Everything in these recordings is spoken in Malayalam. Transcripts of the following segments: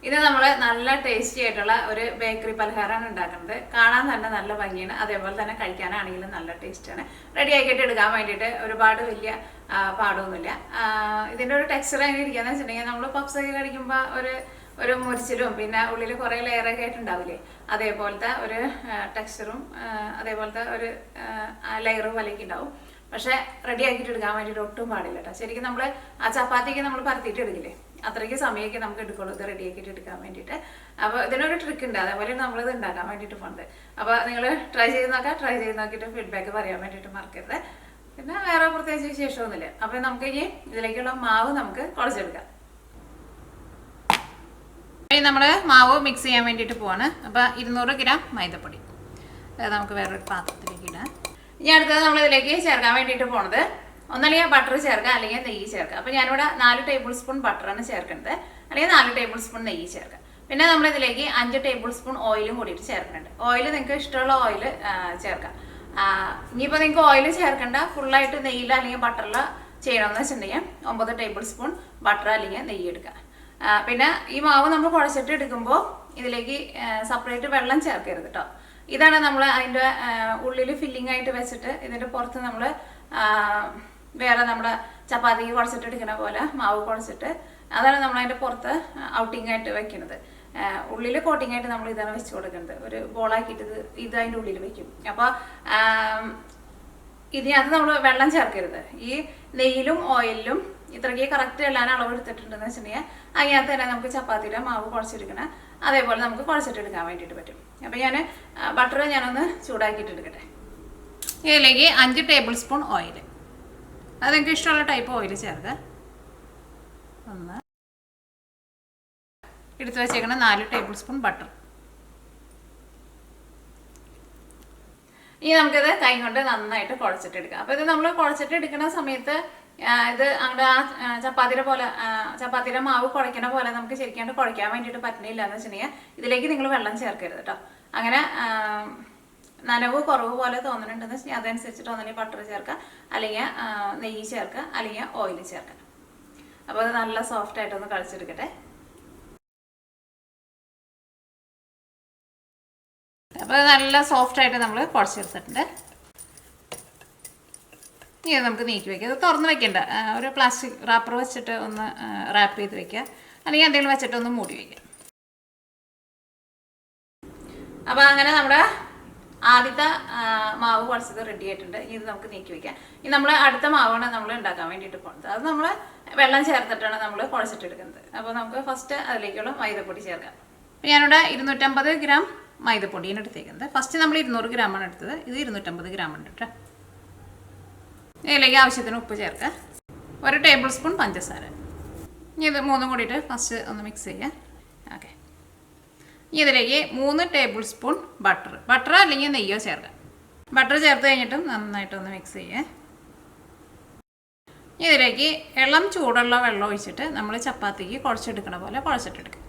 ഇത് നമ്മൾ നല്ല ടേസ്റ്റി ആയിട്ടുള്ള ഒരു ബേക്കറി പലഹാരമാണ് ഉണ്ടാക്കുന്നത്. കാണാൻ തന്നെ നല്ല ഭംഗിയാണ്, അതേപോലെ തന്നെ കഴിക്കാനാണെങ്കിലും നല്ല ടേസ്റ്റാണ്. റെഡി ആക്കിയിട്ട് എടുക്കാൻ വേണ്ടിയിട്ട് ഒരുപാട് വലിയ പാടൊന്നുമില്ല. ഇതിൻ്റെ ഒരു ടെക്സ്ചർ എങ്ങനെ ഇരിക്കുകയെന്ന് വെച്ചിട്ടുണ്ടെങ്കിൽ നമ്മൾ പപ്സൊക്കെ കഴിക്കുമ്പോൾ ഒരു മുരിച്ചിലും പിന്നെ ഉള്ളിൽ കുറേ ലെയറൊക്കെ ആയിട്ടുണ്ടാവില്ലേ, അതേപോലത്തെ ഒരു ടെക്സ്ചറും അതേപോലത്തെ ഒരു ലെയറും പോലെയൊക്കെ ഉണ്ടാവും. പക്ഷെ റെഡി ആക്കിയിട്ട് എടുക്കാൻ വേണ്ടിയിട്ട് ഒട്ടും പാടില്ല കേട്ടോ. ശരിക്കും നമ്മൾ ആ ചപ്പാത്തിക്ക് നമ്മൾ പരത്തിയിട്ട് എടുക്കില്ലേ, അത്രയ്ക്ക് സമയമൊക്കെ നമുക്ക് എടുക്കുള്ളൂ ഇത് റെഡി ആക്കിയിട്ട് എടുക്കാൻ വേണ്ടിയിട്ട്. അപ്പോൾ ഇതിനൊരു ട്രിക്ക് ഉണ്ട്, അതേപോലെ നമ്മളിത് ഉണ്ടാക്കാൻ വേണ്ടിയിട്ട് പോകുന്നത്. അപ്പോൾ നിങ്ങൾ ട്രൈ ചെയ്ത് നോക്കിയിട്ട് ഫീഡ്ബാക്ക് പറയാൻ വേണ്ടിയിട്ട് മറക്കരുത്. പിന്നെ വേറെ പ്രത്യേകിച്ച് വിശേഷമൊന്നുമില്ല. അപ്പോൾ നമുക്ക് ഇനി ഇതിലേക്കുള്ള മാവ് നമുക്ക് കുഴച്ചെടുക്കാം. നമ്മൾ മാവ് മിക്സ് ചെയ്യാൻ വേണ്ടിയിട്ട് പോവാണ്. അപ്പോൾ 200 ഗ്രാം മൈദപ്പൊടി അത് നമുക്ക് വേറൊരു പാത്രത്തിലേക്ക് ഇടാം. ഇനി അടുത്തത് നമ്മളിതിലേക്ക് ചേർക്കാൻ വേണ്ടിയിട്ട് പോണത് ഒന്നല്ലെങ്കിൽ ബട്ടർ ചേർക്കുക, അല്ലെങ്കിൽ നെയ്യ് ചേർക്കുക. അപ്പോൾ ഞാനിവിടെ 4 ടേബിൾ സ്പൂൺ ബട്ടറാണ് ചേർക്കുന്നത്, അല്ലെങ്കിൽ 4 ടേബിൾ സ്പൂൺ നെയ്യ് ചേർക്കുക. പിന്നെ നമ്മളിതിലേക്ക് 5 ടേബിൾ സ്പൂൺ ഓയിലും കൂടിയിട്ട് ചേർക്കുന്നുണ്ട്. ഓയിൽ നിങ്ങൾക്ക് ഇഷ്ടമുള്ള ഓയിൽ ചേർക്കാം. ഇനിയിപ്പോൾ നിങ്ങൾക്ക് ഓയിൽ ചേർക്കേണ്ട, ഫുള്ളായിട്ട് നെയ്യിൽ അല്ലെങ്കിൽ ബട്ടറിൽ ചെയ്യണമെന്ന് വെച്ചിട്ടുണ്ടെങ്കിൽ 9 ടേബിൾ സ്പൂൺ ബട്ടർ അല്ലെങ്കിൽ നെയ്യ് എടുക്കുക. പിന്നെ ഈ മാവ് നമ്മൾ കുഴച്ചിട്ട് എടുക്കുമ്പോൾ ഇതിലേക്ക് സെപ്പറേറ്റ് വെള്ളം ചേർക്കരുത് കേട്ടോ. ഇതാണ് നമ്മൾ അതിൻ്റെ ഉള്ളിൽ ഫില്ലിംഗ് ആയിട്ട് വെച്ചിട്ട് ഇതിൻ്റെ പുറത്ത് നമ്മൾ വേറെ നമ്മുടെ ചപ്പാത്തിക്ക് കുഴച്ചിട്ട് എടുക്കുന്ന പോലെ മാവ് കുഴച്ചിട്ട് അതാണ് നമ്മൾ അതിൻ്റെ പുറത്ത് ഔട്ടിംഗ് ആയിട്ട് വെക്കുന്നത്. ഉള്ളിൽ കോട്ടിംഗ് ആയിട്ട് നമ്മൾ ഇതാണ് വെച്ച് കൊടുക്കുന്നത്. ഒരു ബോളാക്കിയിട്ട് ഇത് അതിൻ്റെ ഉള്ളിൽ വെക്കും. അപ്പോൾ ഇതിനകത്ത് നമ്മൾ വെള്ളം ചേർക്കരുത്. ഈ നെയ്യിലും ഓയിലും ഇത്രയ്ക്ക് കറക്റ്റ് എല്ലാം അളവ് എടുത്തിട്ടുണ്ടെന്ന് വെച്ചിട്ടുണ്ടെങ്കിൽ അതിനകത്ത് തന്നെ നമുക്ക് ചപ്പാത്തിയുടെ മാവ് കുഴച്ചെടുക്കണം, അതേപോലെ നമുക്ക് കുഴച്ചിട്ടെടുക്കാൻ വേണ്ടിയിട്ട് പറ്റും. അപ്പോൾ ഞാൻ ബട്ടർ ഞാനൊന്ന് ചൂടാക്കിയിട്ട് എടുക്കട്ടെ. ഇതിലേക്ക് 5 ടേബിൾ സ്പൂൺ ഓയിൽ, അത് നിങ്ങൾക്ക് ഇഷ്ടമുള്ള ടൈപ്പ് ഓയിൽ ചേർക്കുക. ഒന്ന് എടുത്ത് വെച്ചേക്കണം 4 ടേബിൾ സ്പൂൺ ബട്ടർ. ഇനി നമുക്കിത് കൈ കൊണ്ട് നന്നായിട്ട് കുഴച്ചിട്ടെടുക്കാം. അപ്പോൾ ഇത് നമ്മൾ കുഴച്ചിട്ടെടുക്കുന്ന സമയത്ത് ഇത് അങ്ങോട്ട് ആ ചപ്പാത്തിയുടെ മാവ് കുഴയ്ക്കണ പോലെ നമുക്ക് ശരിക്കും കുഴയ്ക്കാൻ വേണ്ടിയിട്ട് പറ്റുന്നില്ല എന്ന് വെച്ചിട്ടുണ്ടെങ്കിൽ ഇതിലേക്ക് നിങ്ങൾ വെള്ളം ചേർക്കരുത് കേട്ടോ. അങ്ങനെ നനവ് കുറവ് പോലെ തോന്നുന്നുണ്ടെന്ന് വെച്ചാൽ അതനുസരിച്ചിട്ട് ഒന്നെങ്കിൽ ബട്ടർ ചേർക്കുക, അല്ലെങ്കിൽ നെയ്യ് ചേർക്കുക, അല്ലെങ്കിൽ ഓയിൽ ചേർക്കുക. അപ്പോൾ അത് നല്ല സോഫ്റ്റ് ആയിട്ടൊന്ന് കളിച്ചെടുക്കട്ടെ. അപ്പോൾ നല്ല സോഫ്റ്റ് ആയിട്ട് നമ്മൾ കുഴച്ചെടുത്തിട്ടുണ്ട്. ഇനി നമുക്ക് നീക്കി വയ്ക്കുക. അത് തുറന്ന് വെക്കേണ്ട, ഒരു പ്ലാസ്റ്റിക് റാപ്പർ വെച്ചിട്ട് ഒന്ന് റാപ്പ് ചെയ്ത് വെക്കുക, അല്ലെങ്കിൽ എന്തെങ്കിലും വെച്ചിട്ട് ഒന്ന് മൂടി വയ്ക്കുക. അപ്പോൾ അങ്ങനെ നമ്മുടെ ആദ്യത്തെ മാവ് കുഴച്ചത് റെഡി ആയിട്ടുണ്ട്. ഇത് നമുക്ക് നീക്കി വയ്ക്കാം. ഇനി നമ്മൾ അടുത്ത മാവാണ് നമ്മൾ ഉണ്ടാക്കാൻ വേണ്ടിയിട്ട് പോകുന്നത്. അത് നമ്മൾ വെള്ളം ചേർത്തിട്ടാണ് നമ്മൾ കുഴച്ചിട്ടെടുക്കുന്നത്. അപ്പോൾ നമുക്ക് ഫസ്റ്റ് അതിലേക്കുള്ള മൈദപ്പൊടി ചേർക്കാം. അപ്പോൾ ഞാനിവിടെ 250 ഗ്രാം മൈദപ്പൊടിയാണ് എടുത്തേക്കുന്നത്. ഫസ്റ്റ് നമ്മൾ 200 ഗ്രാമാണ് എടുത്തത്, ഇത് 250 ഗ്രാമാണ് കേട്ടോ. ഇതിലേക്ക് ആവശ്യത്തിന് ഉപ്പ് ചേർക്കുക, 1 ടേബിൾ സ്പൂൺ പഞ്ചസാര. ഇനി ഇത് മൂന്നും കൂടിയിട്ട് ഫസ്റ്റ് ഒന്ന് മിക്സ് ചെയ്യുക. ഓക്കെ, ഇനി ഇതിലേക്ക് 3 ടേബിൾ സ്പൂൺ ബട്ടർ അല്ലെങ്കിൽ നെയ്യോ ചേർക്കുക. ബട്ടർ ചേർത്ത് കഴിഞ്ഞിട്ടും നന്നായിട്ടൊന്ന് മിക്സ് ചെയ്യുക. ഇതിലേക്ക് ഇളം ചൂടുള്ള വെള്ളം ഒഴിച്ചിട്ട് നമ്മൾ ചപ്പാത്തിക്ക് കുഴച്ചെടുക്കണ പോലെ കുഴച്ചിട്ടെടുക്കുക.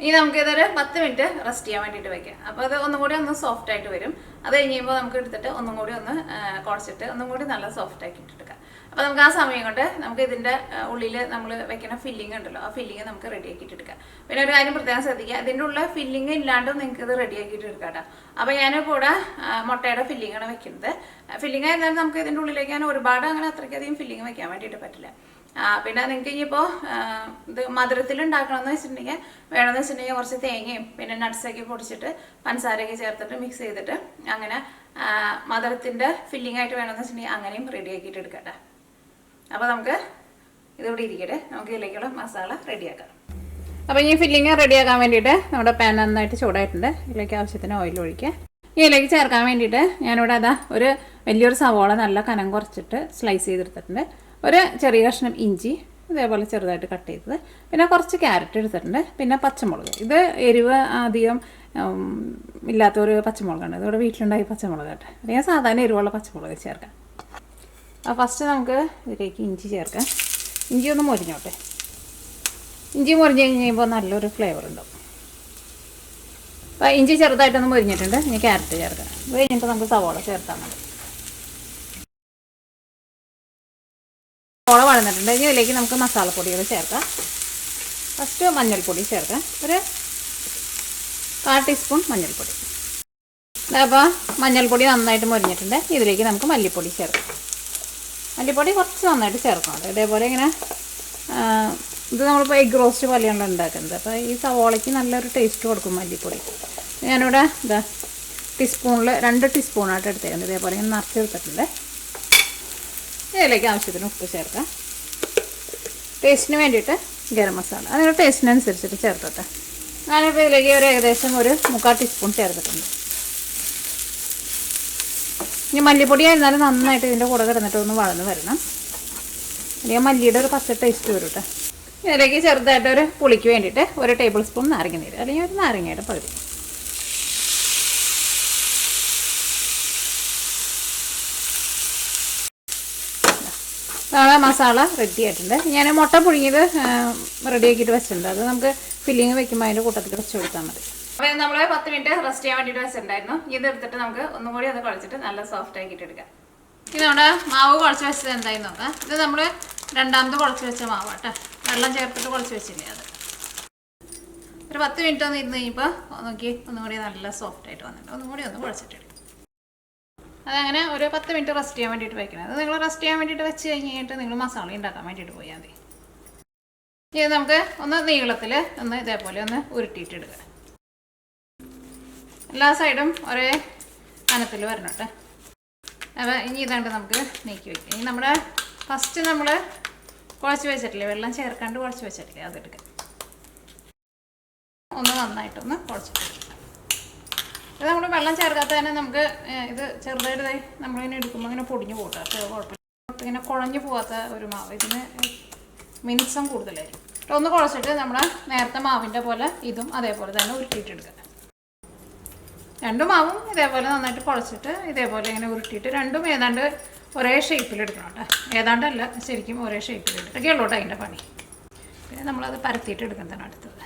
ഇനി നമുക്കിതൊരു 10 മിനിറ്റ് റെസ്റ്റ് ചെയ്യാൻ വേണ്ടിയിട്ട് വയ്ക്കാം. അപ്പോൾ അത് ഒന്നും കൂടി ഒന്ന് സോഫ്റ്റ് ആയിട്ട് വരും. അത് കഴിയുമ്പോൾ നമുക്ക് എടുത്തിട്ട് ഒന്നും കൂടി ഒന്ന് കുഴച്ചിട്ട് ഒന്നും കൂടി നല്ല സോഫ്റ്റ് ആക്കിയിട്ട് എടുക്കാം. അപ്പോൾ നമുക്ക് ആ സമയം കൊണ്ട് നമുക്ക് ഇതിൻ്റെ ഉള്ളിൽ നമ്മൾ വെക്കുന്ന ഫില്ലിംഗ് ഉണ്ടല്ലോ, ആ ഫില്ലിംഗ് നമുക്ക് റെഡി ആക്കിയിട്ട് എടുക്കാം. പിന്നെ ഒരു കാര്യം പ്രത്യേകം ശ്രദ്ധിക്കുക, ഇതിൻ്റെ ഉള്ള ഫില്ലിംഗ് ഇല്ലാണ്ടും നിങ്ങൾക്ക് ഇത് റെഡി ആക്കിയിട്ട് എടുക്കാം കേട്ടോ. അപ്പോൾ ഞാനിപ്പോൾ ഇവിടെ മുട്ടയുടെ ഫില്ലിംഗാണ് വെക്കുന്നത്. ഫില്ലിംഗ് ആയിരുന്നാലും നമുക്ക് ഇതിൻ്റെ ഉള്ളിലേക്ക് ഞാൻ ഒരുപാട് അങ്ങനെ അത്രയ്ക്കധികം ഫില്ലിംഗ് വെക്കാൻ വേണ്ടിയിട്ട് പറ്റില്ല. പിന്നെ നിങ്ങൾക്ക് ഇനിയിപ്പോൾ ഇത് മധുരത്തിൽ ഉണ്ടാക്കണമെന്ന് വെച്ചിട്ടുണ്ടെങ്കിൽ വേണമെന്ന് വെച്ചിട്ടുണ്ടെങ്കിൽ കുറച്ച് തേങ്ങയും പിന്നെ നട്ട്സൊക്കെ പൊടിച്ചിട്ട് പഞ്ചസാരയൊക്കെ ചേർത്തിട്ട് മിക്സ് ചെയ്തിട്ട് അങ്ങനെ മധുരത്തിൻ്റെ ഫില്ലിംഗ് ആയിട്ട് വേണമെന്ന് വെച്ചിട്ടുണ്ടെങ്കിൽ അങ്ങനെയും റെഡി ആക്കിയിട്ട് എടുക്കട്ടെ. അപ്പോൾ നമുക്ക് ഇതിവിടെ ഇരിക്കട്ടെ, നമുക്ക് ഇതിലേക്കുള്ള മസാല റെഡിയാക്കാം. അപ്പോൾ ഈ ഫില്ലിംഗ് റെഡിയാക്കാൻ വേണ്ടിയിട്ട് നമ്മുടെ പാൻ നന്നായിട്ട് ചൂടായിട്ടുണ്ട്. ഇതിലേക്ക് ആവശ്യത്തിന് ഓയിൽ ഒഴിക്കുക. ഇതിലേക്ക് ചേർക്കാൻ വേണ്ടിയിട്ട് ഞാനിവിടെ ഒരു വലിയൊരു സവോള നല്ല കനം കുറച്ചിട്ട് സ്ലൈസ് ചെയ്തെടുത്തിട്ടുണ്ട്. ഒരു ചെറിയ കഷ്ണം ഇഞ്ചി ഇതേപോലെ ചെറുതായിട്ട് കട്ട് ചെയ്തത്, പിന്നെ കുറച്ച് ക്യാരറ്റ് എടുത്തിട്ടുണ്ട്, പിന്നെ പച്ചമുളക്. ഇത് എരിവ് അധികം ഇല്ലാത്തൊരു പച്ചമുളകാണ്, ഇതിവിടെ വീട്ടിലുണ്ടായി പച്ചമുളക് കേട്ടോ. അല്ലെങ്കിൽ സാധാരണ എരിവുള്ള പച്ചമുളക് ചേർക്കാം. അപ്പോൾ ഫസ്റ്റ് നമുക്ക് ഇതിലേക്ക് ഇഞ്ചി ചേർക്കാം. ഇഞ്ചി ഒന്ന് മൊരിഞ്ഞോട്ടെ. ഇഞ്ചി മൊരിഞ്ഞ് കഴിയുമ്പോൾ നല്ലൊരു ഫ്ലേവർ ഉണ്ടാവും. അപ്പോൾ ഇഞ്ചി ചെറുതായിട്ടൊന്ന് മൊരിഞ്ഞിട്ടുണ്ട്. ഇനി ക്യാരറ്റ് ചേർക്കാം. അത് കഴിഞ്ഞിട്ട് നമുക്ക് സവോള ചേർത്താൽ മതി. സവോള വഴന്നിട്ടുണ്ട്. ഇനി ഇതിലേക്ക് നമുക്ക് മസാലപ്പൊടികൾ ചേർക്കാം. ഫസ്റ്റ് മഞ്ഞൾപ്പൊടി ചേർക്കാം. ഒരു 1/4 ടീസ്പൂൺ മഞ്ഞൾപ്പൊടി. അപ്പോൾ മഞ്ഞൾപ്പൊടി നന്നായിട്ട് മൊരിഞ്ഞിട്ടുണ്ട്. ഇതിലേക്ക് നമുക്ക് മല്ലിപ്പൊടി ചേർക്കാം. മല്ലിപ്പൊടി കുറച്ച് നന്നായിട്ട് ചേർക്കണം. ഇതേപോലെ ഇങ്ങനെ ഇത് നമ്മളിപ്പോൾ എഗ് റോസ്റ്റ് പോലെയാണ് ഉണ്ടാക്കുന്നത്. അപ്പോൾ ഈ സവോളയ്ക്ക് നല്ലൊരു ടേസ്റ്റ് കൊടുക്കും മല്ലിപ്പൊടി. ഞാനിവിടെ ടീസ്പൂണിൽ 2 ടീസ്പൂണായിട്ട് എടുത്തേക്കുന്നത്. ഇതേപോലെ ഇങ്ങനെ നിറച്ചെടുത്തിട്ടുണ്ട്. ഇതിലേക്ക് ആവശ്യത്തിന് ഉപ്പ് ചേർക്കാം. ടേസ്റ്റിന് വേണ്ടിയിട്ട് ഗരം മസാല അതിൻ്റെ ടേസ്റ്റിനനുസരിച്ചിട്ട് ചേർത്തോട്ടെ. ഞാനിപ്പോൾ ഇതിലേക്ക് ഏകദേശം ഒരു 3/4 ടീസ്പൂൺ ചേർത്തിട്ടുണ്ട്. ഇനി മല്ലിപ്പൊടി ആയിരുന്നാലും നന്നായിട്ട് ഇതിൻ്റെ കൂടെ കിടന്നിട്ട് ഒന്ന് വഴന്ന് വരണം. അല്ലെങ്കിൽ മല്ലിയുടെ ഒരു പച്ച ടേസ്റ്റ് വരും കേട്ടോ. ഇതിലേക്ക് ചെറുതായിട്ടൊരു പുളിക്ക് വേണ്ടിയിട്ട് 1 ടേബിൾ സ്പൂൺ നാരങ്ങ നീര്, അല്ലെങ്കിൽ ഒരു നാരങ്ങയുടെ പകുതി. മസാല റെഡി ആയിട്ടുണ്ട്. ഞാൻ മുട്ട പുഴുങ്ങിയത് റെഡിയാക്കിയിട്ട് വെച്ചിട്ടുണ്ട്. അത് നമുക്ക് ഫില്ലിങ് വെക്കുമ്പോൾ അതിൻ്റെ കൂട്ടത്തിൽ വെച്ച് കൊടുത്താൽ മതി. അപ്പോൾ ഇത് നമ്മൾ 10 മിനിറ്റ് റെസ്റ്റ് ചെയ്യാൻ വേണ്ടിയിട്ട് വെച്ചിട്ടുണ്ടായിരുന്നു. ഇത് എടുത്തിട്ട് നമുക്ക് ഒന്നും കൂടി അത് കുഴച്ചിട്ട് നല്ല സോഫ്റ്റ് ആക്കിയിട്ട് എടുക്കാം. ഇത് നമ്മുടെ മാവ് കുഴച്ച് വെച്ചത് എന്തായി നോക്കാം. ഇത് നമ്മൾ രണ്ടാമത് കുഴച്ച് വെച്ച മാവ് കേട്ടോ. വെള്ളം ചേർത്തിട്ട് കുഴച്ച് വെച്ചില്ലേ അത്. ഒരു 10 മിനിറ്റ് ഒന്ന് ഇരുന്ന് കഴിയുമ്പോൾ നോക്കി ഒന്നും കൂടി നല്ല സോഫ്റ്റ് ആയിട്ട് വന്നിട്ടുണ്ട്. ഒന്നും കൂടി ഒന്ന് കുഴച്ചിട്ട് എടുക്കും. അതങ്ങനെ ഒരു 10 മിനിറ്റ് റെസ്റ്റ് ചെയ്യാൻ വേണ്ടിയിട്ട് വെക്കണം. അത് നിങ്ങൾ റെസ്റ്റ് ചെയ്യാൻ വേണ്ടിയിട്ട് വെച്ച് കഴിഞ്ഞിട്ട് നിങ്ങൾ മസാല ഉണ്ടാക്കാൻ വേണ്ടിയിട്ട് പോയാൽ മതി. ഇത് നമുക്ക് ഒന്ന് നീളത്തിൽ ഒന്ന് ഇതേപോലെ ഒന്ന് ഉരുട്ടിയിട്ടെടുക്കുക. എല്ലാ സൈഡും ഒരേ കനത്തിൽ വരണം കേട്ടോ. അപ്പോൾ ഇനി ഇതാണ്ട് നമുക്ക് നീക്കി വയ്ക്കാം. ഇനി നമ്മുടെ ഫസ്റ്റ് നമ്മൾ കുഴച്ച് വെച്ചിട്ടില്ലേ, വെള്ളം ചേർക്കാണ്ട് കുഴച്ച് വെച്ചിട്ടില്ലേ, അതെടുക്കുക. ഒന്ന് നന്നായിട്ടൊന്ന് കുഴച്ചിട്ടെടുക്കുക. ഇത് നമ്മൾ വെള്ളം ചേർക്കാത്ത തന്നെ നമുക്ക് ഇത് ചെറുതായിട്ട് നമ്മളിങ്ങനെ എടുക്കുമ്പോൾ ഇങ്ങനെ പൊടിഞ്ഞു പോകട്ടെ. അപ്പോൾ കുഴപ്പമില്ല. ഇങ്ങനെ കുഴഞ്ഞു പോകാത്ത ഒരു മാവ്. ഇതിന് മിനുസം കൂടുതലായിരിക്കും. ഒന്ന് കുഴച്ചിട്ട് നമ്മൾ നേരത്തെ മാവിൻ്റെ പോലെ ഇതും അതേപോലെ തന്നെ ഉരുട്ടിയിട്ടെടുക്കുക. 2 മാവും ഇതേപോലെ നന്നായിട്ട് കുഴച്ചിട്ട് ഇതേപോലെ ഇങ്ങനെ ഉരുട്ടിയിട്ട് 2ഉം ഏതാണ്ട് ഒരേ ഷേപ്പിലെടുക്കണം കേട്ടോ. ഏതാണ്ടല്ല, ശരിക്കും ഒരേ ഷേപ്പിലെടുക്കുക ഉള്ളൂ കേട്ടോ അതിൻ്റെ പണി. പിന്നെ നമ്മളത് പരത്തിയിട്ട് എടുക്കുന്നതാണ് അടുത്തത്.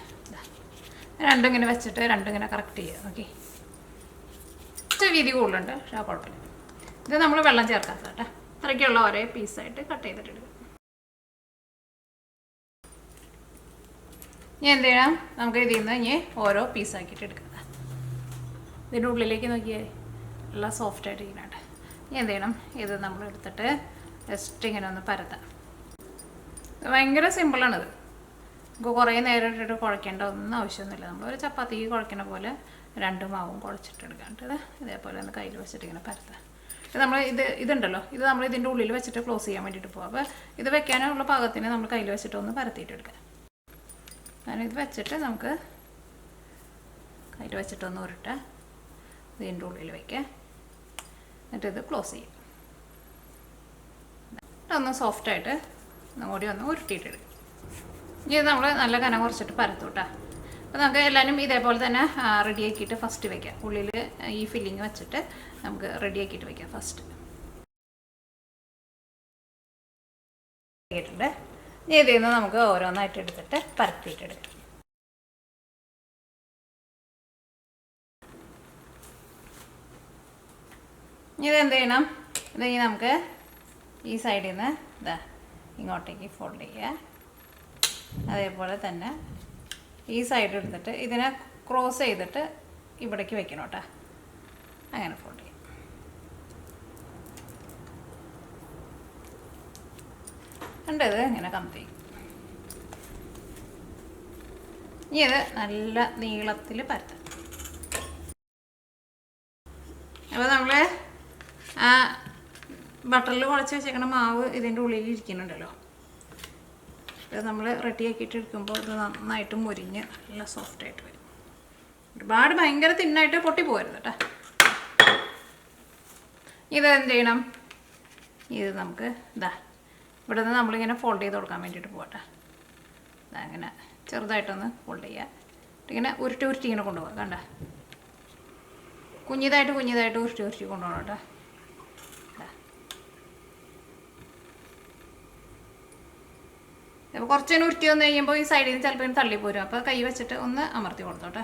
2 ഇങ്ങനെ വെച്ചിട്ട് 2 ഇങ്ങനെ കറക്റ്റ് ചെയ്യുക. നോക്കി കുറച്ച് വീതി കൂടുതലുണ്ട്, പക്ഷേ കുഴപ്പമില്ല. ഇത് നമ്മൾ വെള്ളം ചേർക്കാത്ത കേട്ടോ. അത്രയ്ക്കുള്ള ഒരേ പീസായിട്ട് കട്ട് ചെയ്തിട്ടെടുക്കുക. ഇനി എന്ത് ചെയ്യണം, നമുക്ക് ഇതിൽ നിന്ന് ഇനി ഓരോ പീസാക്കിയിട്ട് എടുക്കുക. ഇതിൻ്റെ ഉള്ളിലേക്ക് നോക്കിയാൽ എല്ലാം സോഫ്റ്റായിട്ട് ഇരിക്കുന്നുണ്ട്. ഇനി എന്ത് ചെയ്യണം, ഇത് നമ്മൾ എടുത്തിട്ട് ജസ്റ്റ് ഇങ്ങനെ ഒന്ന് പരത്താം. ഭയങ്കര സിമ്പിളാണിത്. നമുക്ക് കുറേ നേരം ഇട്ടിട്ട് കുഴക്കേണ്ട ഒന്നും ആവശ്യമൊന്നുമില്ല. നമ്മളൊരു ചപ്പാത്തിക്ക് കുഴക്കണ പോലെ 2 മാവും കുഴച്ചിട്ടെടുക്കാണ്ട് ഇതേപോലെ ഒന്ന് കയ്യിൽ വെച്ചിട്ട് ഇങ്ങനെ പരത്താം. നമ്മൾ ഇതുണ്ടല്ലോ, ഇത് നമ്മൾ ഇതിൻ്റെ ഉള്ളിൽ വെച്ചിട്ട് ക്ലോസ് ചെയ്യാൻ വേണ്ടിയിട്ട് പോകും. അപ്പോൾ ഇത് വെക്കാനുള്ള പാകത്തിന് നമ്മൾ കയ്യിൽ വെച്ചിട്ട് ഒന്ന് പരത്തിയിട്ടെടുക്കാം. ഇത് വെച്ചിട്ട് നമുക്ക് കയ്യിൽ വെച്ചിട്ടൊന്ന് ഉരുട്ടാം. ഇതിൻ്റെ ഉള്ളിൽ വയ്ക്കുക. എന്നിട്ട് ഇത് ക്ലോസ് ചെയ്യും. ഒന്ന് സോഫ്റ്റായിട്ട് ഒന്നുകൂടി ഒന്ന് ഉരുട്ടിയിട്ടെടുക്കും. ഇനി നമ്മൾ നല്ല കനം കുറച്ചിട്ട് പരത്തൂട്ടാ. അപ്പോൾ നമുക്ക് എല്ലാവരും ഇതേപോലെ തന്നെ റെഡിയാക്കിയിട്ട് ഫസ്റ്റ് വയ്ക്കാം. ഉള്ളിൽ ഈ ഫില്ലിങ് വെച്ചിട്ട് നമുക്ക് റെഡിയാക്കിയിട്ട് വയ്ക്കാം ഫസ്റ്റ്. ഇനി ഇതിൽ നിന്ന് നമുക്ക് ഓരോന്നായിട്ട് എടുത്തിട്ട് പരത്തിയിട്ടെടുക്കാം. ഇതെന്ത് ചെയ്യണം, ഇതെങ്കിൽ നമുക്ക് ഈ സൈഡിൽ നിന്ന് ഇതാ ഇങ്ങോട്ടേക്ക് ഫോൾഡ് ചെയ്യുക. അതേപോലെ തന്നെ ഈ സൈഡ് എടുത്തിട്ട് ഇതിനെ ക്രോസ് ചെയ്തിട്ട് ഇവിടേക്ക് വെക്കണം കേട്ടോ. അങ്ങനെ ഫോൾഡ് ചെയ്യും. കണ്ടത് ഇങ്ങനെ കമത്തി. ഇനി ഇത് നല്ല നീളത്തിൽ പരത്താം. അപ്പോൾ നമ്മൾ ആ ബട്ടറിൽ കുഴച്ച് വെച്ചേക്കണ മാവ് ഇതിൻ്റെ ഉള്ളിൽ ഇരിക്കുന്നുണ്ടല്ലോ. ഇത് നമ്മൾ റെഡിയാക്കിയിട്ട് എടുക്കുമ്പോൾ ഇത് നന്നായിട്ട് മുരിഞ്ഞ് നല്ല സോഫ്റ്റായിട്ട് വരും. ഒരുപാട് ഭയങ്കര തിന്നായിട്ട് പൊട്ടി പോകരുത് കേട്ടോ. ഇത് എന്ത് ചെയ്യണം, ഇത് നമുക്ക് ഇതാ ഇവിടെ നിന്ന് നമ്മളിങ്ങനെ ഫോൾഡ് ചെയ്ത് കൊടുക്കാൻ വേണ്ടിയിട്ട് പോകട്ടെ. ഇതാ ഇങ്ങനെ ചെറുതായിട്ടൊന്ന് ഫോൾഡ് ചെയ്യുക. ഇങ്ങനെ ഉരുട്ടി ഇങ്ങനെ കൊണ്ടുപോകാം. കണ്ട കുഞ്ഞിതായിട്ട് ഉരുട്ടി കൊണ്ടുപോകണം കേട്ടോ. അപ്പോൾ കുറച്ച് ഉരുട്ടി വന്നു കഴിയുമ്പോൾ ഈ സൈഡിൽ നിന്ന് ചിലപ്പോൾ തള്ളിപ്പോരും. അപ്പോൾ കൈ വെച്ചിട്ട് ഒന്ന് അമർത്തി കൊടുത്തോട്ടെ.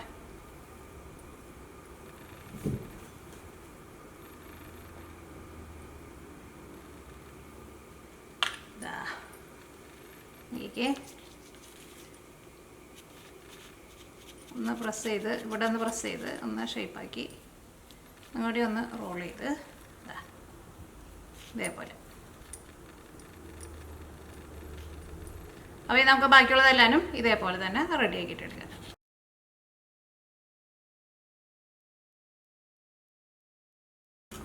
ഉള്ളിലേക്ക് ഒന്ന് പ്രസ് ചെയ്ത് ഇവിടെ ഒന്ന് പ്രസ് ചെയ്ത് ഒന്ന് ഷേപ്പാക്കി അങ്ങോട്ട് ഒന്ന് റോൾ ചെയ്ത് ഇതേപോലെ. അപ്പോൾ നമുക്ക് ബാക്കിയുള്ളതെല്ലാനും ഇതേപോലെ തന്നെ റെഡി ആക്കിയിട്ട് എടുക്കാം.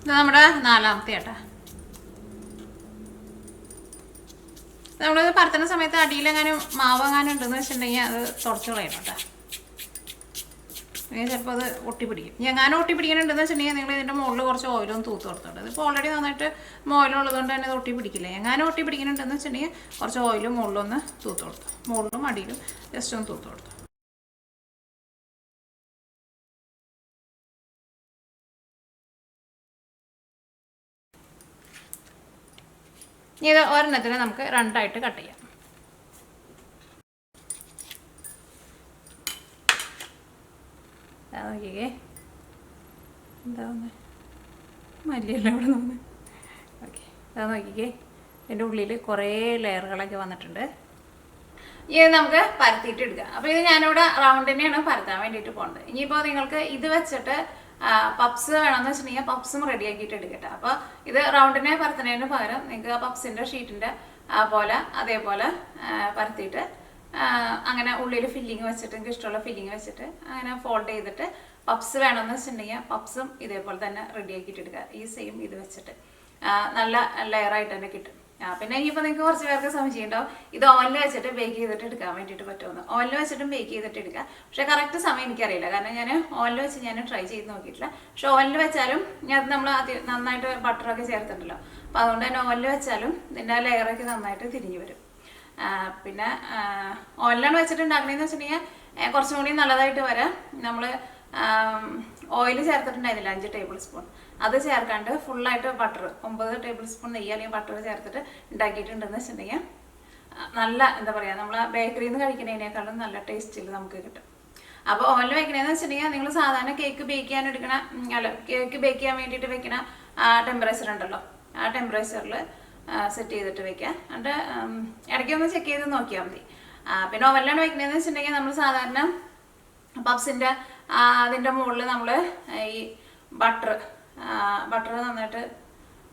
ഇത് നമ്മുടെ 4ാമത്തെ ആട്ടാ. നമ്മളിത് പരത്തുന്ന സമയത്ത് അടിയിലെങ്ങാനും മാവെങ്ങാനും ഉണ്ടെന്ന് വെച്ചിട്ടുണ്ടെങ്കിൽ അത് തുടച്ചു കളയണം കേട്ടോ. ചിലപ്പോൾ അത് ഒട്ടിപ്പിടിക്കും. എങ്ങാനും ഒട്ടിപ്പിടിക്കണുണ്ടെന്ന് വെച്ചിട്ടുണ്ടെങ്കിൽ നിങ്ങൾ ഇതിൻ്റെ മുകളിൽ കുറച്ച് ഓയിലൊന്ന് തൂത്ത് കൊടുത്തോട്ടെ. ഇതിപ്പോൾ ഓൾറെഡി നന്നായിട്ട് ഓയിലുള്ളതുകൊണ്ട് തന്നെ അത് ഒട്ടിപ്പിടിക്കില്ല. എങ്ങാനും ഒട്ടിപ്പിടിക്കണുണ്ടെന്ന് വെച്ചിട്ടുണ്ടെങ്കിൽ കുറച്ച് ഓയിലും മുകളിലൊന്ന് തൂത്ത് കൊടുത്തു, മുകളിലും അടിയിലും ജസ്റ്റ് ഒന്ന് തൂത്ത് കൊടുത്തു. ഇത് ഒരെണ്ണത്തിന് നമുക്ക് 2ആയിട്ട് കട്ട് ചെയ്യാം. നോക്കിക്കേ, എന്താ മല്ലിയല്ല ഇവിടെ നിന്ന്. ഓക്കെ, അത് നോക്കിക്കേ, എൻ്റെ ഉള്ളിൽ കുറേ ലെയറുകളൊക്കെ വന്നിട്ടുണ്ട്. ഇത് നമുക്ക് പരത്തിയിട്ട് എടുക്കാം. അപ്പോൾ ഇത് ഞാനിവിടെ റൗണ്ട് തന്നെയാണ് പരത്താൻ വേണ്ടിയിട്ട് പോകുന്നത്. ഇനിയിപ്പോൾ നിങ്ങൾക്ക് ഇത് വെച്ചിട്ട് പപ്സ് വേണമെന്ന് വെച്ചിട്ടുണ്ടെങ്കിൽ പപ്സും റെഡിയാക്കിയിട്ട് എടുക്കട്ടെ. അപ്പോൾ ഇത് റൗണ്ടിനെ പരത്തുന്നതിന് പകരം നിങ്ങൾക്ക് ആ പപ്സിൻ്റെ ഷീറ്റിൻ്റെ പോലെ അതേപോലെ പരത്തിയിട്ട് അങ്ങനെ ഉള്ളിൽ ഫില്ലിങ് വെച്ചിട്ട് നിങ്ങൾക്ക് ഇഷ്ടമുള്ള ഫില്ലിങ് വെച്ചിട്ട് അങ്ങനെ ഫോൾഡ് ചെയ്തിട്ട് പപ്സ് വേണമെന്ന് വെച്ചിട്ടുണ്ടെങ്കിൽ പപ്സും ഇതേപോലെ തന്നെ റെഡിയാക്കിയിട്ട് എടുക്കുക. ഈ സെയിം ഇത് വെച്ചിട്ട് നല്ല ലെയറായിട്ട് തന്നെ കിട്ടും. പിന്നെ ഇനിയിപ്പോൾ നിങ്ങൾക്ക് കുറച്ച് പേർക്ക് സംശയം ഉണ്ടാവും, ഇത് ഓവനിൽ വെച്ചിട്ട് ബേക്ക് ചെയ്തിട്ട് എടുക്കാൻ വേണ്ടിയിട്ട് പറ്റുമെന്ന്. ഓവനിൽ വെച്ചിട്ടും ബേക്ക് ചെയ്തിട്ട് എടുക്കുക. പക്ഷേ കറക്റ്റ് സമയം എനിക്കറിയില്ല, കാരണം ഞാൻ ഓവനിൽ വെച്ച് ഞാൻ ട്രൈ ചെയ്ത് നോക്കിയിട്ടില്ല. പക്ഷെ ഓവനിൽ വെച്ചാലും ഞാൻ നമ്മൾ നന്നായിട്ട് ബട്ടറൊക്കെ ചേർത്തിട്ടുണ്ടല്ലോ, അപ്പോൾ അതുകൊണ്ട് തന്നെ ഓവനിൽ വെച്ചാലും ഇതിൻ്റെ ലെയറൊക്കെ നന്നായിട്ട് തിരിഞ്ഞു വരും. പിന്നെ ഓയിലാണ് വെച്ചിട്ട് ഉണ്ടാക്കണേന്ന് വെച്ചിട്ടുണ്ടെങ്കിൽ കുറച്ചും കൂടി നല്ലതായിട്ട് വരാം. നമ്മൾ ഓയിൽ ചേർത്തിട്ടുണ്ടായിരുന്നില്ല 5 ടേബിൾ സ്പൂൺ, അത് ചേർക്കാണ്ട് ഫുള്ളായിട്ട് ബട്ടർ 9 ടേബിൾ സ്പൂൺ നെയ്യ് അല്ലെങ്കിൽ ബട്ടർ ചേർത്തിട്ട് ഉണ്ടാക്കിയിട്ടുണ്ടെന്ന് വെച്ചിട്ടുണ്ടെങ്കിൽ നല്ല എന്താ പറയുക, നമ്മൾ ബേക്കറിയിൽ നിന്ന് കഴിക്കുന്നതിനേക്കാളും നല്ല ടേസ്റ്റിൽ നമുക്ക് കിട്ടും. അപ്പോൾ ഓവനിൽ വെക്കണേന്ന് വെച്ചിട്ടുണ്ടെങ്കിൽ നിങ്ങൾ സാധാരണ കേക്ക് ബേക്ക് ചെയ്യാൻ എടുക്കണ കേക്ക് ബേക്ക് ചെയ്യാൻ വേണ്ടിയിട്ട് വെക്കണ ടെമ്പറേച്ചർ ഉണ്ടല്ലോ, ആ ടെമ്പറേച്ചറിൽ സെറ്റ് ചെയ്തിട്ട് വെക്കുക. എന്നിട്ട് ഇടയ്ക്കൊന്ന് ചെക്ക് ചെയ്ത് നോക്കിയാൽ മതി. പിന്നെ ഓവനിലാണ് വെക്കണതെന്ന് വെച്ചിട്ടുണ്ടെങ്കിൽ നമ്മൾ സാധാരണ പപ്സിൻ്റെ അതിൻ്റെ മുകളിൽ നമ്മൾ ഈ ബട്ടർ നന്നായിട്ട്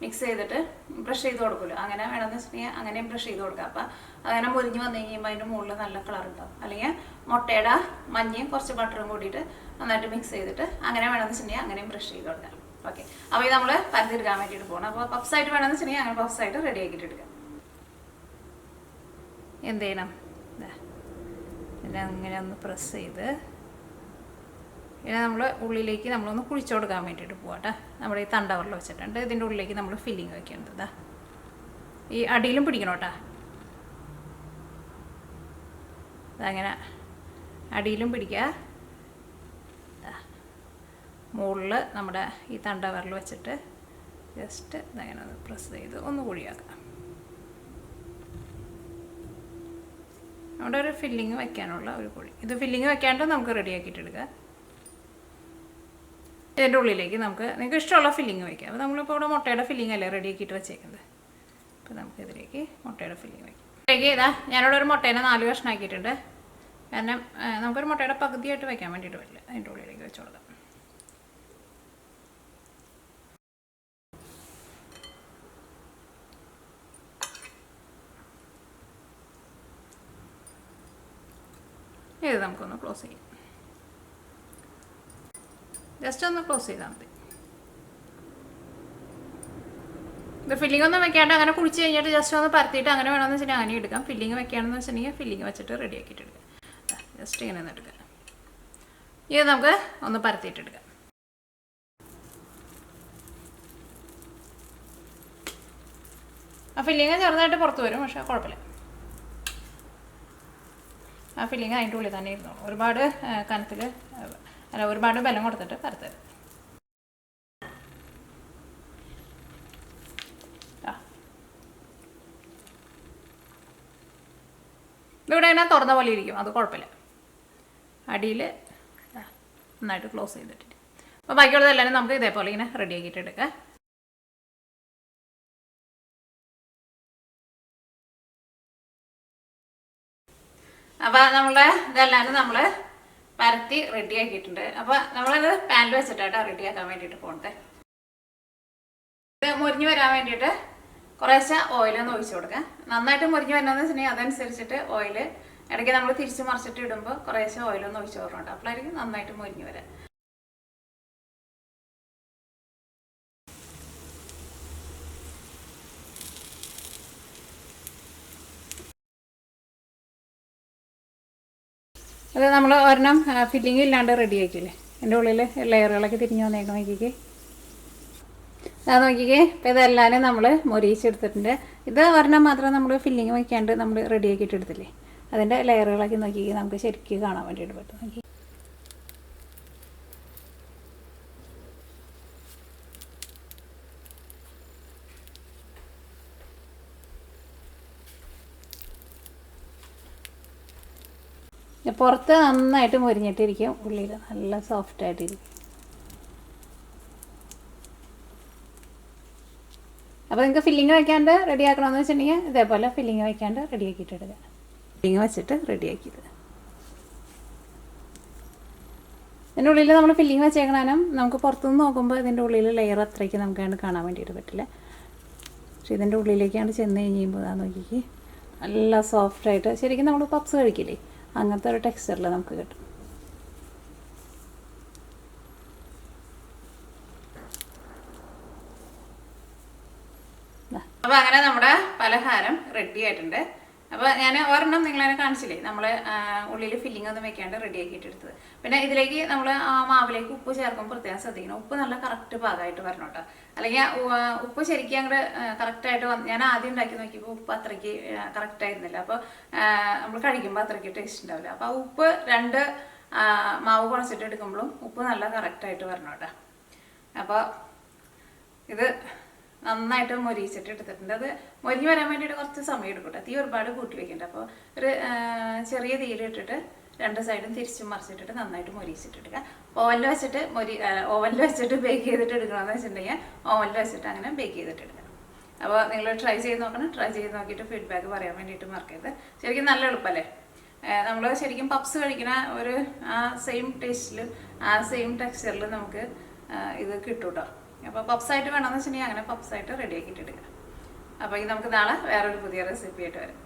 മിക്സ് ചെയ്തിട്ട് ബ്രഷ് ചെയ്ത് കൊടുക്കുമല്ലോ, അങ്ങനെ വേണമെന്ന് വെച്ചിട്ടുണ്ടെങ്കിൽ അങ്ങനെയും ബ്രഷ് ചെയ്ത് കൊടുക്കുക. അപ്പം അങ്ങനെ മുരിഞ്ഞ് വന്നു കഴിയുമ്പോൾ അതിൻ്റെ മുകളിൽ നല്ല കളർ ഉണ്ടാവും. അല്ലെങ്കിൽ മുട്ടയുടെ മഞ്ഞയും കുറച്ച് ബട്ടറും കൂടിയിട്ട് നന്നായിട്ട് മിക്സ് ചെയ്തിട്ട് അങ്ങനെ വേണമെന്ന് വെച്ചിട്ടുണ്ടെങ്കിൽ അങ്ങനെയും ബ്രഷ് ചെയ്ത് കൊടുക്കാം. ഓക്കെ, അപ്പോൾ ഇത് നമ്മൾ പരത്തിയെടുക്കാൻ വേണ്ടിയിട്ട് പോകണം. അപ്പോൾ പപ്സായിട്ട് വേണമെന്ന് വെച്ചിട്ടുണ്ടെങ്കിൽ അങ്ങനെ പപ്സായിട്ട് റെഡി ആക്കിയിട്ട് എടുക്കാം. എന്ത് ചെയ്യണം, പിന്നെ അങ്ങനെ ഒന്ന് പ്രസ് ചെയ്ത് പിന്നെ നമ്മൾ ഉള്ളിലേക്ക് നമ്മളൊന്ന് കുഴിച്ചു കൊടുക്കാൻ വേണ്ടിയിട്ട് പോകട്ടെ. നമ്മുടെ ഈ തണ്ടവറിൽ വെച്ചിട്ടുണ്ട്. ഇതിൻ്റെ ഉള്ളിലേക്ക് നമ്മൾ ഫില്ലിങ് വയ്ക്കേണ്ടത് ഈ അടിയിലും പിടിക്കണം കേട്ടോ. അതങ്ങനെ അടിയിലും പിടിക്കുക, മുകളിൽ നമ്മുടെ ഈ തണ്ടവറിൽ വെച്ചിട്ട് ജസ്റ്റ് ഇതങ്ങനെ ഒന്ന് പ്രസ് ചെയ്ത് ഒന്ന് കുഴിയാക്കാം. അവിടെ ഒരു ഫില്ലിങ് വയ്ക്കാനുള്ള ഒരു കുഴി. ഇത് ഫില്ലിങ് വെക്കാണ്ട് നമുക്ക് റെഡിയാക്കിയിട്ട് എടുക്കാം. ഇതിൻ്റെ ഉള്ളിലേക്ക് നിങ്ങൾക്ക് ഇഷ്ടമുള്ള ഫില്ലിങ് വയ്ക്കാം. അപ്പോൾ നമ്മളിപ്പോൾ ഇവിടെ മുട്ടയുടെ ഫില്ലിങ് അല്ലേ റെഡിയാക്കിയിട്ട് വെച്ചേക്കുന്നത്. അപ്പോൾ നമുക്ക് ഇതിലേക്ക് മുട്ടയുടെ ഫില്ലിങ് വയ്ക്കാം. ഇതിലേക്ക് ഞാനിവിടെ ഒരു മുട്ടേനെ 4 കഷ്ണമാക്കിയിട്ടുണ്ട്. കാരണം നമുക്കൊരു മുട്ടയുടെ പകുതിയായിട്ട് വയ്ക്കാൻ വേണ്ടിയിട്ട് പറ്റില്ല. അതിൻ്റെ ഉള്ളിലേക്ക് വെച്ച് കൊടുക്കാം. ഇത് നമുക്കൊന്ന് ക്ലോസ് ചെയ്യാം. ജസ്റ്റ് ഒന്ന് ക്ലോസ് ചെയ്താൽ മതി. ഇത് ഫില്ലിംഗ് ഒന്നും വെക്കാണ്ട് അങ്ങനെ കുഴിച്ച് കഴിഞ്ഞിട്ട് ജസ്റ്റ് ഒന്ന് പരത്തിയിട്ട് അങ്ങനെ വേണമെന്ന് വെച്ചിട്ടുണ്ടെങ്കിൽ അങ്ങനെ എടുക്കാം. ഫില്ലിംഗ് വെക്കുകയാണെന്ന് വെച്ചിട്ടുണ്ടെങ്കിൽ ഫില്ലിംഗ് വെച്ചിട്ട് റെഡി ആക്കിയിട്ട് എടുക്കാം. ജസ്റ്റ് ഇങ്ങനെ ഒന്ന് എടുക്കാം. ഇത് നമുക്ക് ഒന്ന് പരത്തിയിട്ട് എടുക്കാം. ആ ഫില്ലിങ് ചെറുതായിട്ട് പുറത്ത് വരും, പക്ഷേ കുഴപ്പമില്ല. ആ ഫില്ലിങ് അതിൻ്റെ ഉള്ളിൽ തന്നെ ഇരുന്നോളൂ. ഒരുപാട് കനത്തിൽ അല്ല, ഒരുപാട് ബലം കൊടുത്തിട്ട് പരത്തരുത്. ഇവിടെ ഇങ്ങനെ തുറന്ന പോലെ ഇരിക്കും, അത് കുഴപ്പമില്ല. അടിയിൽ നന്നായിട്ട് ക്ലോസ് ചെയ്തിട്ട് അപ്പോൾ ബാക്കിയുള്ളതെല്ലാം നമുക്ക് ഇതേപോലെ ഇങ്ങനെ റെഡിയാക്കിയിട്ട് എടുക്കാം. അപ്പോൾ നമ്മുടെ ഇതെല്ലാം നമ്മൾ പരത്തി റെഡി ആക്കിയിട്ടുണ്ട്. അപ്പോൾ നമ്മളത് പാനിൽ വെച്ചിട്ടാണ് റെഡിയാക്കാൻ വേണ്ടിയിട്ട് പോകുന്നത്. ഇത് മുരിഞ്ഞ് വരാൻ വേണ്ടിയിട്ട് കുറേശ്ശെ ഓയിലൊന്ന് ഒഴിച്ചു കൊടുക്കുക. നന്നായിട്ട് മുരിഞ്ഞ് വരണമെന്ന് വെച്ചിട്ടുണ്ടെങ്കിൽ അതനുസരിച്ചിട്ട് ഓയിൽ ഇടയ്ക്ക് നമ്മൾ തിരിച്ച് മറിച്ചിട്ട് ഇടുമ്പോൾ കുറേശ്ശെ ഓയിലൊന്ന് ഒഴിച്ചു കൊടുക്കുന്നുണ്ട്. അപ്പോഴായിരിക്കും നന്നായിട്ട് മുരിഞ്ഞ് വരാം. അത് നമ്മൾ ഒരെണ്ണം ഫില്ലിങ് ഇല്ലാണ്ട് റെഡി ആക്കിയില്ലേ, എൻ്റെ ഉള്ളിൽ ലെയറുകളൊക്കെ തിരിഞ്ഞ് വന്നേക്കണം. നോക്കിക്കേ, അത് നോക്കിക്കേ. ഇപ്പോൾ ഇതെല്ലാവരും നമ്മൾ മൊരിയിച്ചെടുത്തിട്ടുണ്ട്. ഇത് ഒരെണ്ണം മാത്രം നമ്മൾ ഫില്ലിങ് വയ്ക്കാണ്ട് നമ്മൾ റെഡി ആക്കിയിട്ട് എടുത്തില്ലേ, അതിൻ്റെ ലെയറുകളൊക്കെ നോക്കിക്കേ, നമുക്ക് ശരിക്കും കാണാൻ വേണ്ടിയിട്ട് പറ്റും. നോക്കി, പുറത്ത് നന്നായിട്ട് മൊരിഞ്ഞിട്ടിരിക്കും, ഉള്ളിൽ നല്ല സോഫ്റ്റായിട്ടിരിക്കും. അപ്പോൾ നിങ്ങൾക്ക് ഫില്ലിങ് വയ്ക്കാണ്ട് റെഡി ആക്കണമെന്ന് വെച്ചിട്ടുണ്ടെങ്കിൽ ഇതേപോലെ ഫില്ലിങ് വയ്ക്കാണ്ട് റെഡി ആക്കിയിട്ട് എടുക്കുക. ഫില്ലിങ് വെച്ചിട്ട് റെഡിയാക്കിയത് ഇതിൻ്റെ ഉള്ളിൽ നമ്മൾ ഫില്ലിങ് വെച്ചേക്കണം. നമുക്ക് പുറത്തുനിന്ന് നോക്കുമ്പോൾ ഇതിൻ്റെ ഉള്ളിൽ ലെയർ അത്രയ്ക്ക് നമുക്ക് കാണാൻ വേണ്ടിയിട്ട് പറ്റില്ല. പക്ഷെ ഇതിൻ്റെ ഉള്ളിലേക്കാണ് ചെന്ന് കഴിയുമ്പോൾ അതാ നോക്കിക്ക് നല്ല സോഫ്റ്റായിട്ട് ശരിക്കും നമ്മൾ പപ്സ് കഴിക്കില്ലേ അങ്ങനത്തെ ഒരു ടെക്സ്ചറിൽ നമുക്ക് കിട്ടും. അപ്പോൾ അങ്ങനെ നമ്മുടെ പലഹാരം റെഡി ആയിട്ടുണ്ട്. അപ്പോൾ ഞാൻ ഒരെണ്ണം നിങ്ങളതിനെ കാണിച്ചില്ലേ, നമ്മൾ ഉള്ളിൽ ഫില്ലിംഗ് ഒന്നും വെക്കാണ്ട് റെഡി ആക്കിയിട്ട് എടുത്തത്. പിന്നെ ഇതിലേക്ക് നമ്മൾ ആ മാവിലേക്ക് ഉപ്പ് ചേർക്കുമ്പോൾ പ്രത്യേകം ശ്രദ്ധിക്കണം. ഉപ്പ് നല്ല കറക്റ്റ് പാകമായിട്ട് വരണം കേട്ടോ. അല്ലെങ്കിൽ ഉപ്പ് ശരിക്കും അങ്ങോട്ട് കറക്റ്റായിട്ട് ഞാൻ ആദ്യം ഉണ്ടാക്കി നോക്കിയപ്പോൾ ഉപ്പ് അത്രയ്ക്ക് കറക്റ്റായിരുന്നില്ല. അപ്പോൾ നമ്മൾ കഴിക്കുമ്പോൾ അത്രയ്ക്ക് ടേസ്റ്റ് ഉണ്ടാവില്ല. അപ്പോൾ ആ ഉപ്പ് രണ്ട് മാവ് കുഴച്ചിട്ട് എടുക്കുമ്പോഴും ഉപ്പ് നല്ല കറക്റ്റായിട്ട് വരണം കേട്ടോ. അപ്പോൾ ഇത് നന്നായിട്ട് മൊരിയിച്ചിട്ട് എടുത്തിട്ടുണ്ട്. അത് മൊരിഞ്ഞ് വരാൻ വേണ്ടിയിട്ട് കുറച്ച് സമയം എടുക്കട്ടെ. തീ ഒരുപാട് കൂട്ടി വെക്കണ്ട. അപ്പോൾ ഒരു ചെറിയ തീയിലിട്ടിട്ട് രണ്ട് സൈഡും തിരിച്ചും മറിച്ചിട്ടിട്ട് നന്നായിട്ട് മൊരിയിച്ചിട്ട് എടുക്കുക. ഓവനിൽ വെച്ചിട്ട് ബേക്ക് ചെയ്തിട്ട് എടുക്കണമെന്ന് വെച്ചിട്ടുണ്ടെങ്കിൽ ഓവനിൽ വെച്ചിട്ട് അങ്ങനെ ബേക്ക് ചെയ്തിട്ട് എടുക്കുക. അപ്പോൾ നിങ്ങൾ ട്രൈ ചെയ്ത് നോക്കണം. ട്രൈ ചെയ്ത് നോക്കിയിട്ട് ഫീഡ്ബാക്ക് പറയാൻ വേണ്ടിയിട്ട് മറക്കരുത്. ശരിക്കും നല്ല എളുപ്പമല്ലേ. നമ്മൾ ശരിക്കും പപ്സ് കഴിക്കുന്ന ഒരു ആ സെയിം ടേസ്റ്റിൽ ആ സെയിം ടെക്സ്ചറിൽ നമുക്ക് ഇത് കിട്ടും കേട്ടോ. അപ്പോൾ പപ്സായിട്ട് വേണമെന്ന് വെച്ചിട്ടുണ്ടെങ്കിൽ അങ്ങനെ പപ്സായിട്ട് റെഡി ആക്കിയിട്ട് എടുക്കുക. അപ്പോൾ ഇത് നമുക്ക് നാളെ വേറൊരു പുതിയ റെസിപ്പി ആയിട്ട് വരാം.